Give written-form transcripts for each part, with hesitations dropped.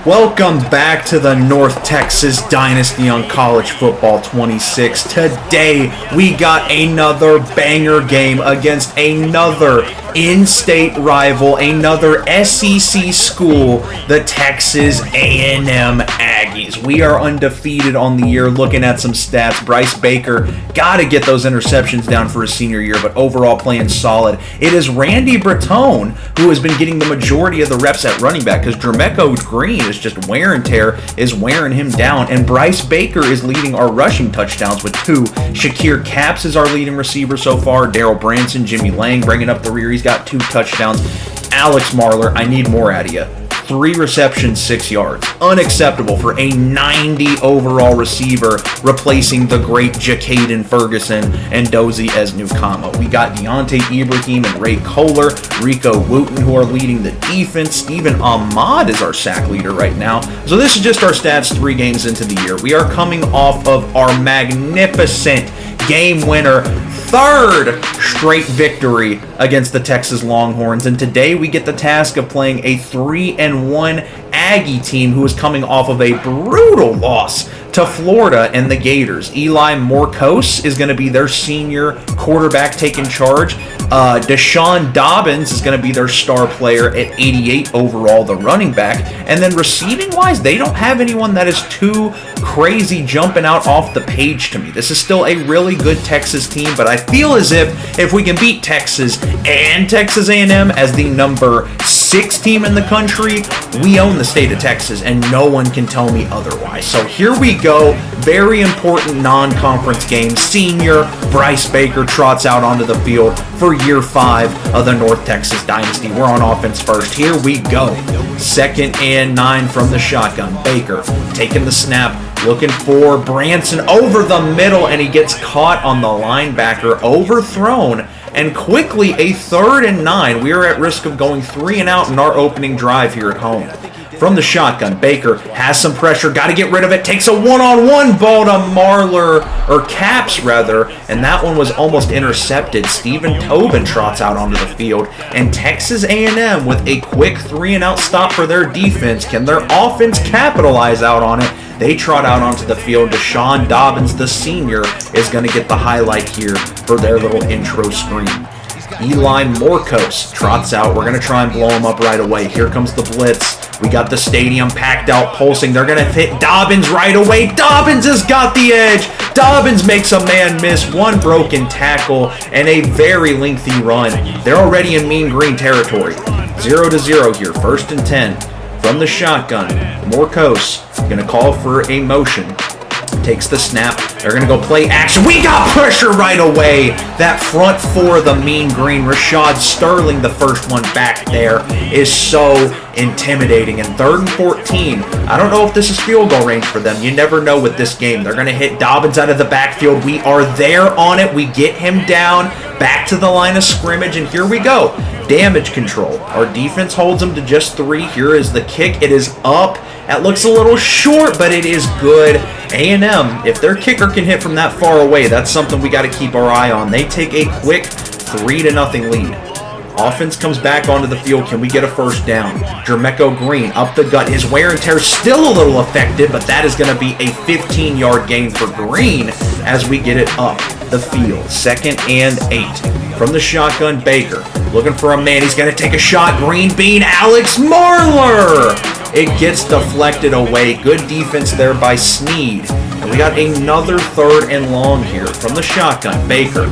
Welcome back to the North Texas Dynasty on College Football 26. Today, we got another banger game against another in-state rival, another SEC school, the Texas A&M Aggies. We are undefeated on the year. Looking at some stats, Bryce Baker got to get those interceptions down for his senior year, but overall playing solid. It is Randy Breton who has been getting the majority of the reps at running back because Jermecco Green is just wear and tear, is wearing him down, and Bryce Baker is leading our rushing touchdowns with 2. Shakir Capps is our leading receiver so far. Daryl Branson, Jimmy Lang bringing up the rear. He's got 2 touchdowns. Alex Marler, I need more out of you. 3 receptions, 6 yards. Unacceptable for a 90 overall receiver, replacing the great Jacaden Ferguson and Dozie Esnukama. We got Deontay Ibrahim and Ray Kohler, Rico Wooten, who are leading the defense. Stephen Ahmad is our sack leader right now. So this is just our stats 3 games into the year. We are coming off of our magnificent game winner, 3rd straight victory against the Texas Longhorns, and today we get the task of playing a 3-1 Aggie team who is coming off of a brutal loss to Florida and the Gators. Eli Morcos is going to be their senior quarterback taking charge. Deshaun Dobbins is going to be their star player at 88 overall, the running back. And then receiving wise, they don't have anyone that is too crazy jumping out off the page to me. This is still a really good Texas team, but I feel as if we can beat Texas and Texas A&M as the number 6 team in the country, we own the state of Texas, and no one can tell me otherwise. So here we go. Very important non-conference game. Senior Bryce Baker trots out onto the field for year 5 of the North Texas Dynasty. We're on offense first. Here we go. 2nd and 9 from the shotgun. Baker taking the snap, looking for Branson over the middle, and he gets caught on the linebacker, overthrown, and quickly a 3rd and 9. We are at risk of going 3 and out in our opening drive here at home. From the shotgun, Baker has some pressure, got to get rid of it, takes a one-on-one ball to Marler, or Capps rather, and that one was almost intercepted. Stephen Tobin trots out onto the field, and Texas A&M with a quick 3-and-out stop for their defense. Can their offense capitalize out on it? They trot out onto the field. Deshaun Dobbins, the senior, is going to get the highlight here for their little intro screen. Eli Morcos trots out. We're going to try and blow him up right away. Here comes the blitz. We got the stadium packed out, pulsing. They're going to hit Dobbins right away. Dobbins has got the edge. Dobbins makes a man miss. 1 broken tackle and a very lengthy run. They're already in mean green territory. 0-0 here. 1st and 10 from the shotgun. Morcos going to call for a motion. Takes the snap. They're going to go play action. We got pressure right away. That front 4 of the mean green, Rashad Sterling, the first one back there, is so intimidating. And 3rd and 14. I don't know if this is field goal range for them. You never know with this game. They're going to hit Dobbins out of the backfield. We are there on it. We get him down, back to the line of scrimmage, and here we go. Damage control. Our defense holds them to just 3. Here is the kick. It is up. That looks a little short, but it is good. A&M, if their kicker can hit from that far away, that's something we got to keep our eye on. They take a quick 3-0 lead. Offense comes back onto the field. Can we get a first down? Jermecco Green up the gut. His wear and tear still a little effective, but that is going to be a 15-yard gain for Green as we get it up the field. 2nd and 8 from the shotgun. Baker looking for a man. He's going to take a shot. Green bean, Alex Marler. It gets deflected away. Good defense there by Sneed. And we got another 3rd and long here from the shotgun. Baker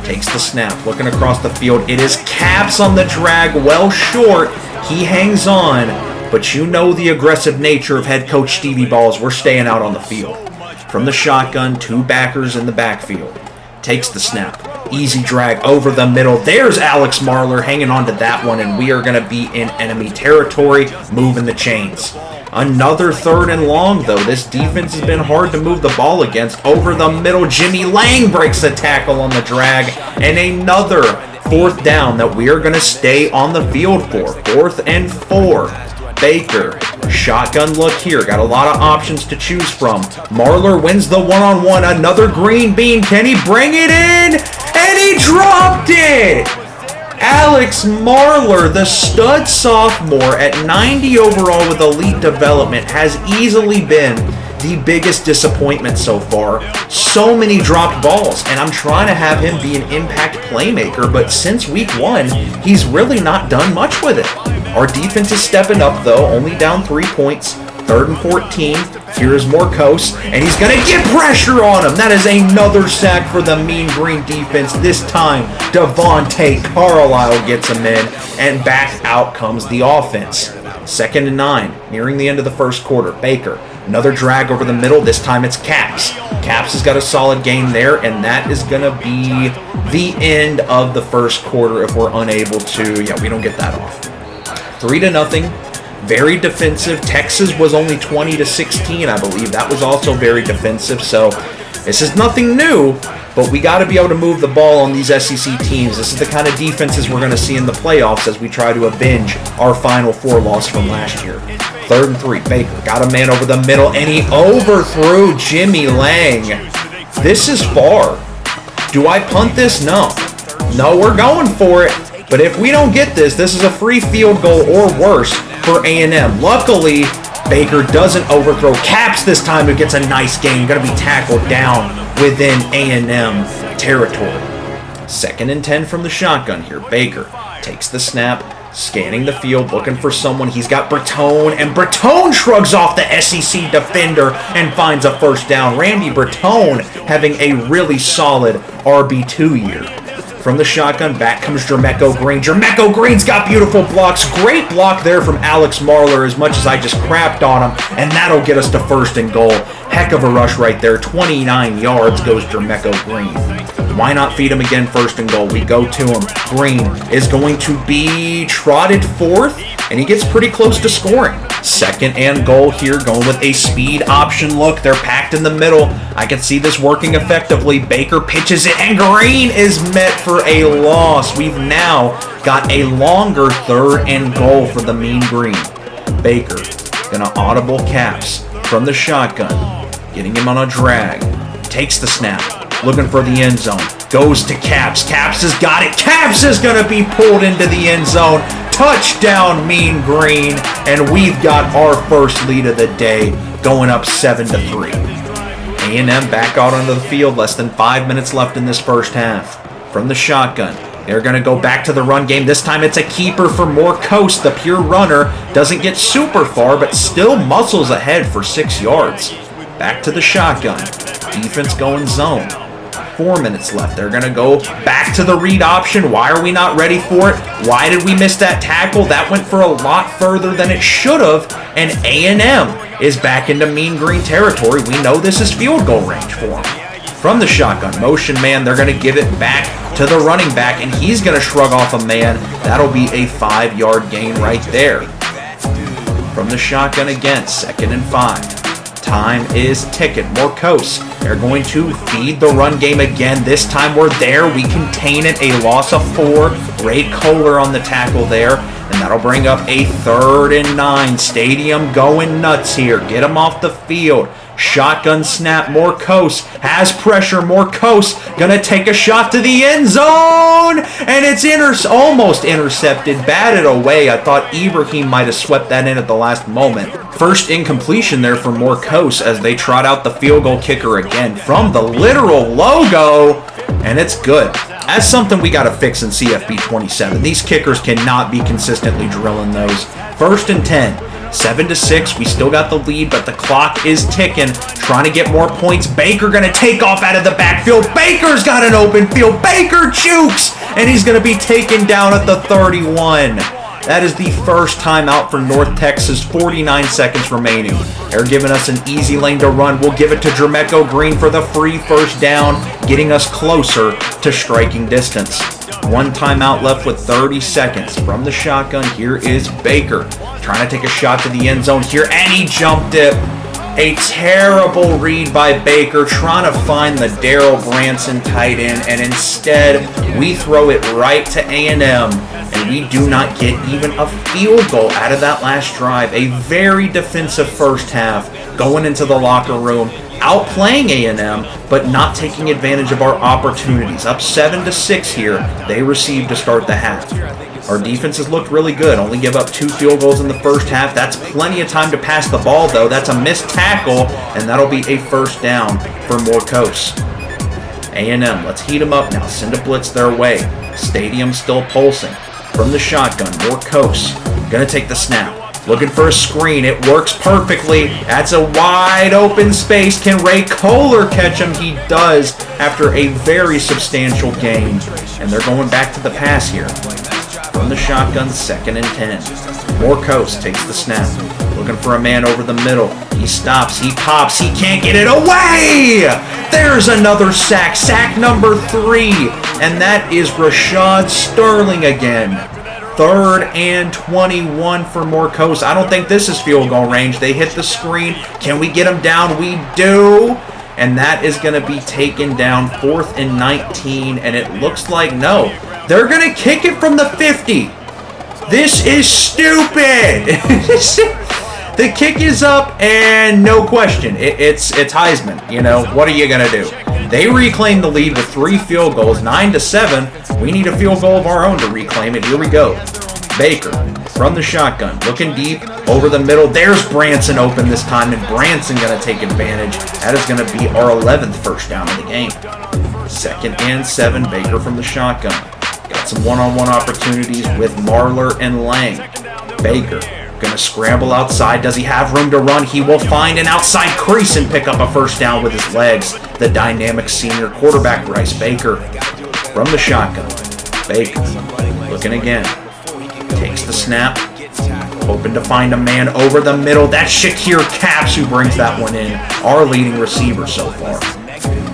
takes the snap, looking across the field. It is Capps on the drag, well short. He hangs on, but you know the aggressive nature of head coach Stevie Balls. We're staying out on the field. From the shotgun, 2 backers in the backfield. Takes the snap. Easy drag over the middle. There's Alex Marler hanging on to that one, and we are going to be in enemy territory, moving the chains. Another 3rd and long, though. This defense has been hard to move the ball against. Over the middle, Jimmy Lang breaks a tackle on the drag, and another 4th down that we are going to stay on the field for. 4th and 4. Baker, shotgun look here. Got a lot of options to choose from. Marler wins the one-on-one. Another green bean. Can he bring it in? And he dropped it! Alex Marler, the stud sophomore at 90 overall with elite development, has easily been the biggest disappointment so far. So many dropped balls, and I'm trying to have him be an impact playmaker, but since week 1, he's really not done much with it. Our defense is stepping up though, only down 3 points, 3rd and 14. Here's Morcos, and he's going to get pressure on him. That is another sack for the Mean Green defense. This time, Devontae Carlisle gets him in, and back out comes the offense. 2nd and 9, nearing the end of the first quarter. Baker, another drag over the middle. This time it's Caps. Caps has got a solid game there, and that is going to be the end of the first quarter if we're unable to. Yeah, we don't get that off. 3-0. Very defensive. Texas was only 20-16, I believe. That was also very defensive. So this is nothing new, but we got to be able to move the ball on these SEC teams. This is the kind of defenses we're going to see in the playoffs as we try to avenge our Final Four loss from last year. 3rd and 3. Baker got a man over the middle, and he overthrew Jimmy Lang. This is far. Do I punt this? No. No, we're going for it. But if we don't get this, this is a free field goal or worse for A&M. Luckily, Baker doesn't overthrow Caps this time, who gets a nice gain. Going to be tackled down within A&M territory. 2nd and 10 from the shotgun here. Baker takes the snap, scanning the field, looking for someone. He's got Bertone, and Bertone shrugs off the SEC defender and finds a first down. Randy Bertone having a really solid RB2 year. From the shotgun, back comes Jermecco Green. Jermecco Green's got beautiful blocks. Great block there from Alex Marler, as much as I just crapped on him. And that'll get us to 1st and goal. Heck of a rush right there. 29 yards goes Jermecco Green. Why not feed him again? 1st and goal. We go to him. Green is going to be trotted 4th, and he gets pretty close to scoring. 2nd and goal here, going with a speed option look. They're packed in the middle. I can see this working effectively. Baker pitches it, and Green is met for a loss. We've now got a longer 3rd and goal for the Mean Green. Baker gonna audible Caps from the shotgun, getting him on a drag. Takes the snap, looking for the end zone. Goes to Caps. Caps has got it. Caps is gonna be pulled into the end zone. Touchdown, Mean Green, and we've got our first lead of the day, going up 7-3. A&M back out onto the field, less than 5 minutes left in this first half. From the shotgun, they're going to go back to the run game. This time it's a keeper for Morcos. The pure runner doesn't get super far, but still muscles ahead for 6 yards. Back to the shotgun. Defense going zone. 4 minutes left. They're going to go back to the read option. Why are we not ready for it? Why did we miss that tackle? That went for a lot further than it should have, and A&M is back into Mean Green territory. We know this is field goal range for them. From the shotgun, motion man, they're going to give it back to the running back, and he's going to shrug off a man. That'll be a 5-yard gain right there. From the shotgun again, 2nd and 5. Time is ticking. Morcos, they're going to feed the run game again. This time we're there. We contain it. A loss of 4. Ray Kohler on the tackle there. And that'll bring up a 3rd and 9. Stadium going nuts here. Get him off the field. Shotgun snap. Morcos has pressure. Morcos gonna take a shot to the end zone, and it's almost intercepted. Batted away. I thought Ibrahim might have swept that in at the last moment. First incompletion there for Morcos as they trot out the field goal kicker again from the literal logo, and it's good. That's something we got to fix in CFB 27. These kickers cannot be consistently drilling those. 1st and 10. 7-6. We still got the lead, but the clock is ticking. Trying to get more points. Baker going to take off out of the backfield. Baker's got an open field. Baker jukes, and he's going to be taken down at the 31. That is the first time out for North Texas. 49 seconds remaining. They're giving us an easy lane to run. We'll give it to Jermecco Green for the free first down, getting us closer to striking distance. 1 timeout left with 30 seconds. From the shotgun, here is Baker. Trying to take a shot to the end zone here, and he jumped it. A terrible read by Baker, trying to find the Daryl Branson tight end, and instead we throw it right to A&M, and we do not get even a field goal out of that last drive. A very defensive first half. Going into the locker room, outplaying A&M, but not taking advantage of our opportunities. Up 7-6 here, they received to start the half. Our defense has looked really good. Only give up 2 field goals in the first half. That's plenty of time to pass the ball, though. That's a missed tackle, and that'll be a first down for Morcos. A&M, let's heat them up now. Send a blitz their way. Stadium still pulsing. From the shotgun, Morcos gonna take the snap. Looking for a screen. It works perfectly. That's a wide open space. Can Ray Kohler catch him? He does after a very substantial gain. And they're going back to the pass here. From the shotgun, 2nd and 10. Morcos takes the snap. Looking for a man over the middle. He stops. He pops. He can't get it away! There's another sack. Sack number 3. And that is Rashad Sterling again. 3rd and 21 for Morcos. I don't think this is field goal range. They hit the screen. Can we get them down? We do. And that is going to be taken down. 4th and 19. And it looks like no. They're going to kick it from the 50. This is stupid. The kick is up and no question. It's Heisman. You know, what are you going to do? They reclaim the lead with 3 field goals, 9-7. We need a field goal of our own to reclaim it. Here we go. Baker from the shotgun, looking deep over the middle. There's Branson open this time, and Branson going to take advantage. That is going to be our 11th first down of the game. 2nd and 7, Baker from the shotgun. Got some one-on-one opportunities with Marler and Lang. Baker gonna scramble outside. Does he have room to run? He will find an outside crease and pick up a first down with his legs. The dynamic senior quarterback, Bryce Baker, from the shotgun. Baker looking again. Takes the snap. Hoping to find a man over the middle. That's Shakir Caps who brings that one in. Our leading receiver so far.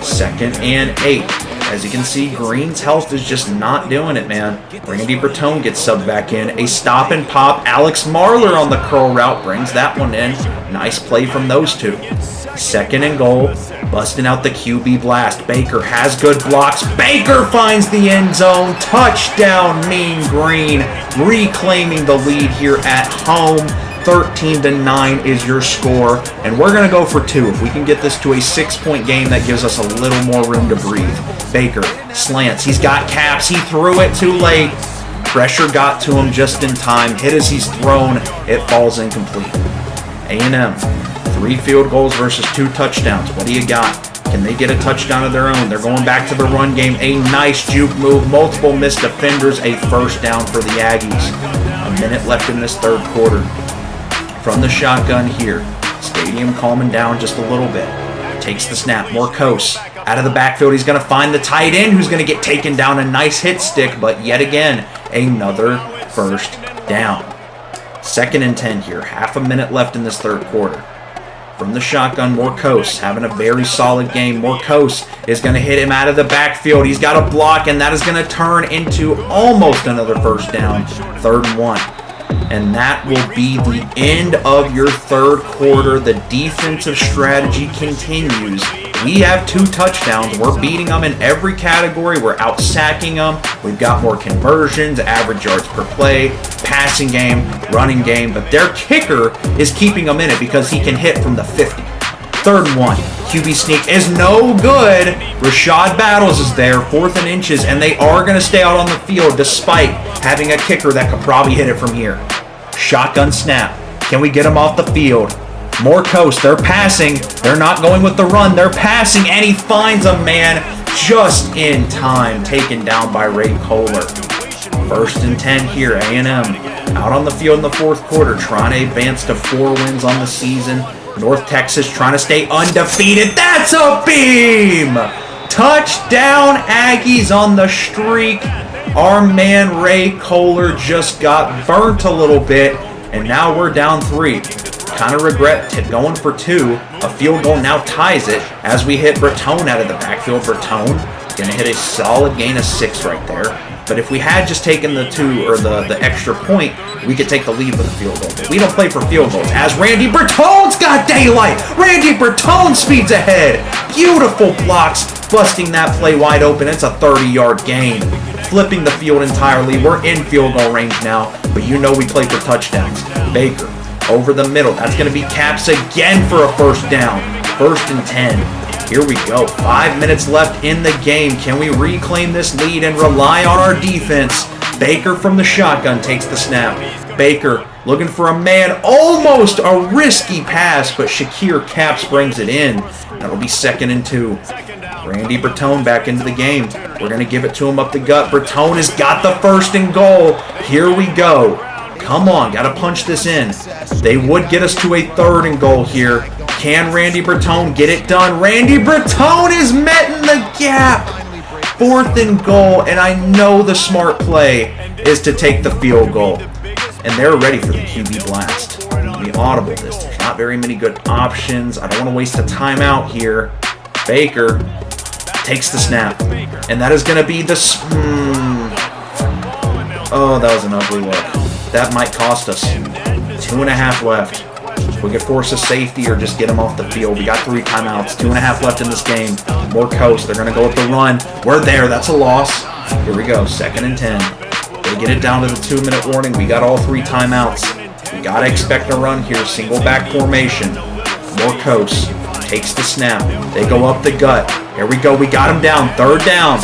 2nd and 8. As you can see, Green's health is just not doing it, man. Randy Bertone gets subbed back in. A stop and pop. Alex Marler on the curl route brings that one in. Nice play from those two. 2nd and goal. Busting out the QB blast. Baker has good blocks. Baker finds the end zone. Touchdown, Mean Green. Reclaiming the lead here at home. 13-9 is your score, and we're going to go for 2. If we can get this to a 6-point game, that gives us a little more room to breathe. Baker slants. He's got Caps. He threw it too late. Pressure got to him just in time. Hit as he's thrown. It falls incomplete. A&M, 3 field goals versus 2 touchdowns. What do you got? Can they get a touchdown of their own? They're going back to the run game. A nice juke move. Multiple missed defenders. A first down for the Aggies. A minute left in this 3rd quarter. From the shotgun here. Stadium calming down just a little bit. Takes the snap. Morcos out of the backfield. He's going to find the tight end who's going to get taken down. A nice hit stick, but yet again, another first down. 2nd and 10 here. Half a minute left in this 3rd quarter. From the shotgun, Morcos having a very solid game. Morcos is going to hit him out of the backfield. He's got a block, and that is going to turn into almost another first down. 3rd and 1. And that will be the end of your 3rd quarter. The defensive strategy continues. We have 2 touchdowns. We're beating them in every category. We're out-sacking them. We've got more conversions, average yards per play, passing game, running game. But their kicker is keeping them in it because he can hit from the 50. 3rd and 1. QB sneak is no good. Rashad Battles is there, 4th and inches, and they are going to stay out on the field despite having a kicker that could probably hit it from here. Shotgun snap. Can we get them off the field? Morcos, they're passing. They're not going with the run. They're passing, and he finds a man just in time, taken down by Ray Kohler. 1st and 10 here, A&M. Out on the field in the 4th quarter, trying to advance to 4 wins on the season. North Texas trying to stay undefeated. That's a beam! Touchdown, Aggies on the streak. Our man Ray Kohler just got burnt a little bit, and now we're down 3. Kind of regret going for 2. A field goal now ties it as we hit Bertone out of the backfield. Bertone going to hit a solid gain of 6 right there. But if we had just taken the 2 or the extra point, we could take the lead with a field goal. But we don't play for field goals. As Randy Bertone's got daylight. Randy Bertone speeds ahead. Beautiful blocks, busting that play wide open. It's a 30-yard gain. Flipping the field entirely. We're in field goal range now, but you know we play for touchdowns. Baker over the middle. That's going to be Caps again for a first down. First and 10. Here we go. 5 minutes left in the game. Can we reclaim this lead and rely on our defense? Baker from the shotgun takes the snap. Baker looking for a man. Almost a risky pass, but Shakir Caps brings it in. That'll be 2nd and 2. Randy Bertone back into the game. We're going to give it to him up the gut. Bertone has got the 1st and goal. Here we go. Come on, got to punch this in. They would get us to a 3rd and goal here. Can Randy Bertone get it done? Randy Bertone is met in the gap. 4th and goal, and I know the smart play is to take the field goal. And they're ready for the QB blast. The audible this. There's not very many good options. I don't want to waste a timeout here. Baker takes the snap. And that is going to be the... Oh, that was an ugly look. That might cost us. 2.5 left. We could force a safety or just get him off the field. We got 3 timeouts. 2.5 left in this game. More coast. They're going to go with the run. We're there. That's a loss. Here we go. 2nd and 10. They get it down to the 2-minute warning. We got all 3 timeouts. We got to expect a run here. Single back formation. More coast. Takes the snap. They go up the gut. Here we go. We got him down. 3rd down.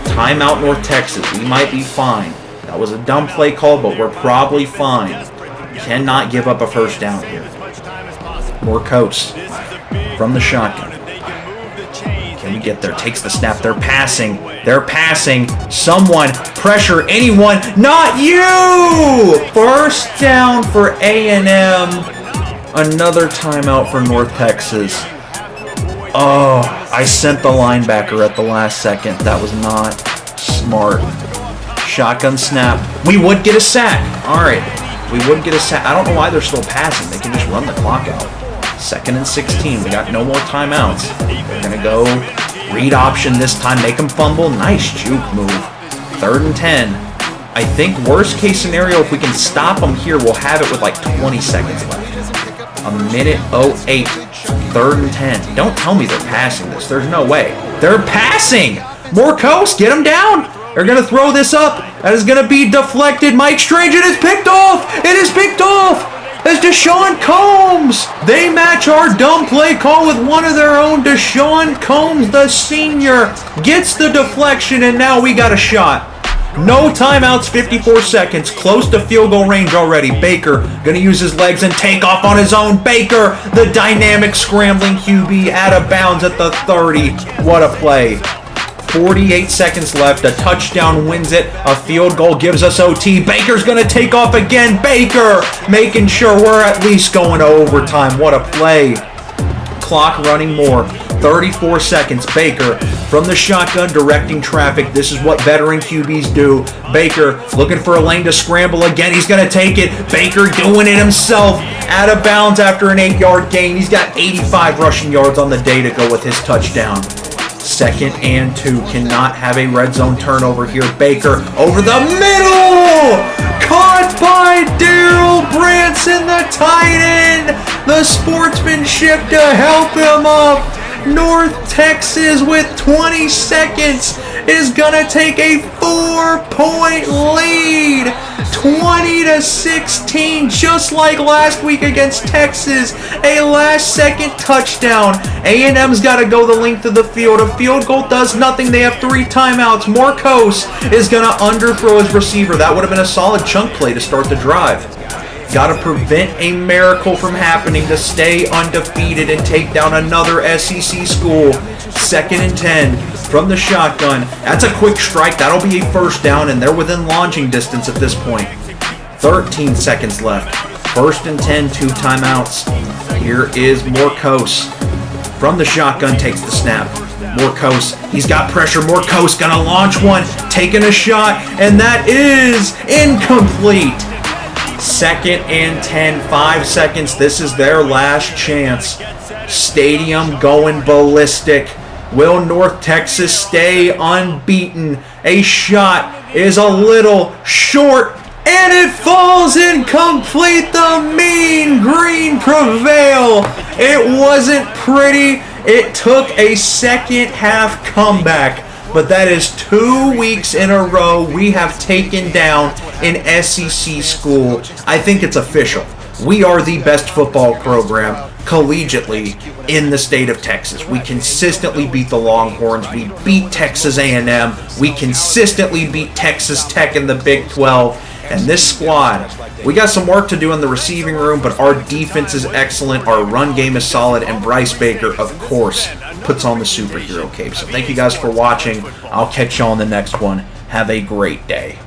Timeout North Texas. We might be fine. That was a dumb play call, but we're probably fine. Cannot give up a 1st down here. More coast from the shotgun. Can we get there? Takes the snap. They're passing. They're passing. Someone. Pressure. Anyone. Not you! 1st down for A&M. Another timeout for North Texas. Oh, I sent the linebacker at the last second. That was not smart. Shotgun snap. We would get a sack. All right. We would get a sack. I don't know why they're still passing. They can just run the clock out. 2nd and 16. We got no more timeouts. They're going to go read option this time. Make them fumble. Nice juke move. 3rd and 10. I think worst case scenario, if we can stop them here, we'll have it with like 20 seconds left. 1:08. 3rd and 10. Don't tell me they're passing this. There's no way. They're passing. More coast. Get them down. They're going to throw this up. That is going to be deflected. Mike Strange, it is picked off. It is picked off. That's Deshaun Combs. They match our dumb play call with one of their own. Deshaun Combs, the senior, gets the deflection, and now we got a shot. No timeouts, 54 seconds. Close to field goal range already. Baker going to use his legs and take off on his own. Baker, the dynamic scrambling QB, out of bounds at the 30. What a play. 48 seconds left. A touchdown wins it. A field goal gives us OT. Baker's going to take off again. Baker making sure we're at least going to overtime. What a play. Clock running more. 34 seconds. Baker from the shotgun directing traffic. This is what veteran QBs do. Baker looking for a lane to scramble again. He's going to take it. Baker doing it himself. Out of bounds after an 8-yard gain. He's got 85 rushing yards on the day to go with his touchdown. 2nd and 2. Cannot have a red zone turnover here. Baker over the middle. Caught by Daryl Branson, the tight end. The sportsmanship to help him up. North Texas with 20 seconds is going to take a 4-point lead. 20-16, just like last week against Texas. A last-second touchdown. A&M's got to go the length of the field. A field goal does nothing. They have 3 timeouts. Morcos is going to underthrow his receiver. That would have been a solid chunk play to start the drive. Got to prevent a miracle from happening to stay undefeated and take down another SEC school. 2nd and 10 from the shotgun. That's a quick strike. That'll be a 1st down, and they're within launching distance at this point. 13 seconds left. 1st and 10, 2 timeouts. Here is Morcos. From the shotgun, takes the snap. Morcos, he's got pressure. Morcos gonna launch one, taking a shot, and that is incomplete. 2nd and 10, 5 seconds. This is their last chance. Stadium going ballistic. Will North Texas stay unbeaten? A shot is a little short, and it falls incomplete. The mean green prevail. It wasn't pretty. It took a second half comeback. But that is 2 weeks in a row we have taken down an SEC school. I think it's official. We are the best football program. collegiately in the state of Texas. We consistently beat the Longhorns. We beat Texas A&M. We consistently beat Texas Tech in the Big 12. And this squad, we got some work to do in the receiving room, but our defense is excellent, our run game is solid, and Bryce Baker, of course, puts on the superhero cape. So thank you guys for watching. I'll catch you on the next one. Have a great day.